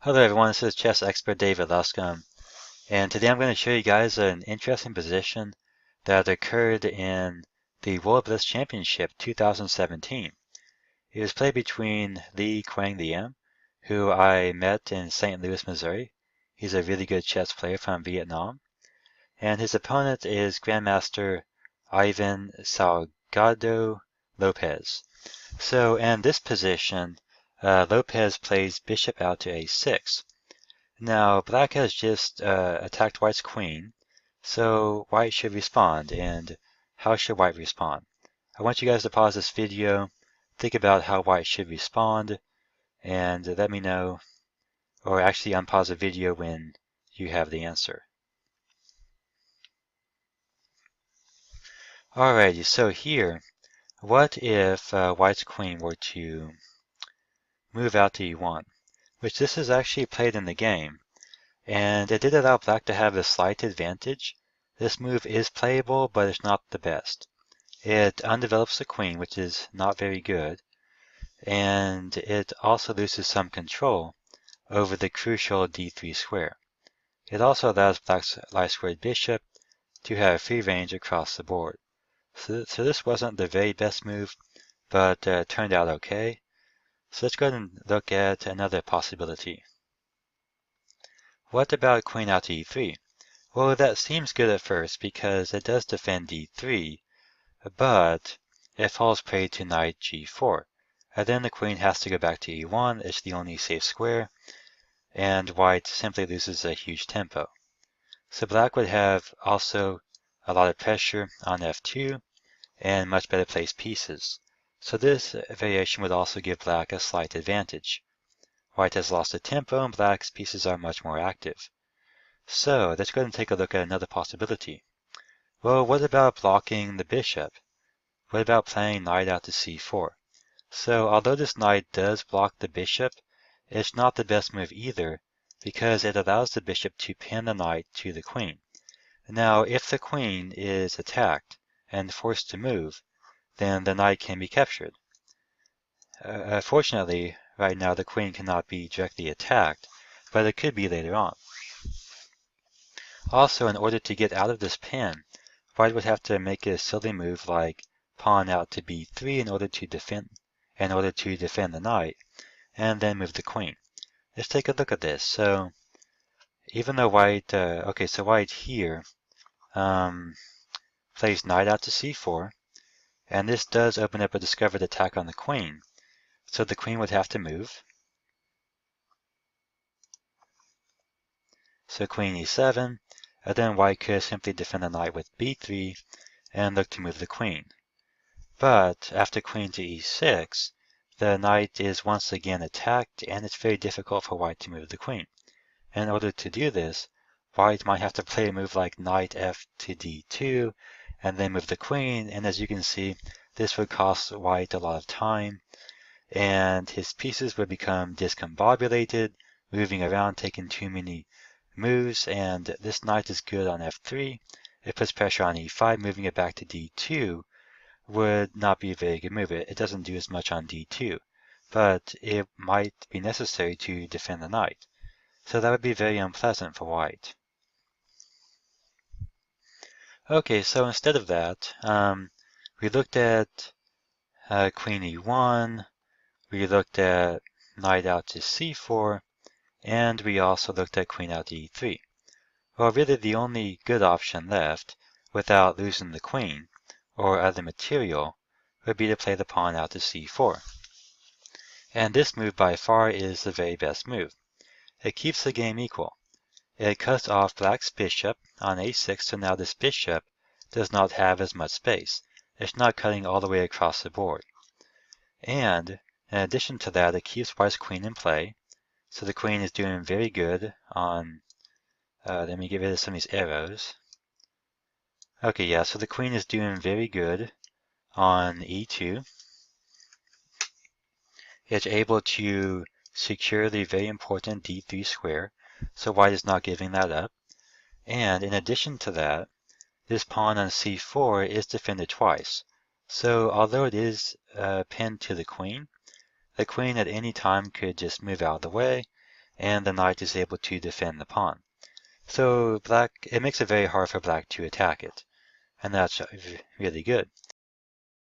Hello everyone, this is chess expert David Luscombe, and today I'm going to show you guys an interesting position that occurred in the World Blitz Championship 2017. It was played between Quang Liem, who I met in St. Louis, Missouri. He's a really good chess player from Vietnam, and his opponent is Grandmaster Ivan Salgado Lopez. So in this position, Lopez plays bishop out to a6. Now, black has just attacked white's queen, so white should respond. And how should white respond? I want you guys to pause this video, think about how white should respond, and let me know, or actually unpause the video when you have the answer. Alrighty, so here, what if white's queen were to move out to e1, which this is actually played in the game. And it did allow black to have a slight advantage. This move is playable, but it's not the best. It undevelops the queen, which is not very good, and it also loses some control over the crucial d3 square. It also allows black's light-squared bishop to have free range across the board. So this wasn't the very best move, but turned out okay. So let's go ahead and look at another possibility. What about queen out to e3? Well, that seems good at first because it does defend d3, but it falls prey to knight g4. And then the queen has to go back to e1, it's the only safe square, and white simply loses a huge tempo. So black would have also a lot of pressure on f2 and much better placed pieces. So this variation would also give black a slight advantage. White has lost a tempo and black's pieces are much more active. So let's go ahead and take a look at another possibility. Well, what about blocking the bishop? What about playing knight out to c4? So although this knight does block the bishop, it's not the best move either because it allows the bishop to pin the knight to the queen. Now, if the queen is attacked and forced to move, then the knight can be captured. Fortunately, right now the queen cannot be directly attacked, but it could be later on. Also, in order to get out of this pin, white would have to make a silly move like pawn out to b3 in order to defend the knight, and then move the queen. Let's take a look at this. So even though white, so white here plays knight out to c4, and this does open up a discovered attack on the queen. So the queen would have to move. So queen e7, and then white could simply defend the knight with b3 and look to move the queen. But after queen to e6, the knight is once again attacked and it's very difficult for white to move the queen. In order to do this, white might have to play a move like knight f to d2 and then move the queen, and as you can see, this would cost white a lot of time and his pieces would become discombobulated, moving around, taking too many moves, and this knight is good on f3. It puts pressure on e5, moving it back to d2 would not be a very good move. It doesn't do as much on d2, but it might be necessary to defend the knight. So that would be very unpleasant for white. Okay, so instead of that, we looked at queen e1, we looked at knight out to c4, and we also looked at queen out to e3. Well, really the only good option left, without losing the queen, or other material, would be to play the pawn out to c4. And this move by far is the very best move. It keeps the game equal. It cuts off black's bishop on a6, so now this bishop does not have as much space. It's not cutting all the way across the board. And in addition to that, it keeps white's queen in play. So the queen is doing very good on, let me get rid of some of these arrows. Okay, yeah, so the queen is doing very good on e2. It's able to secure the very important d3 square, so white is not giving that up. And in addition to that, this pawn on c4 is defended twice. So although it is pinned to the queen at any time could just move out of the way, and the knight is able to defend the pawn. So it makes it very hard for black to attack it, and that's really good.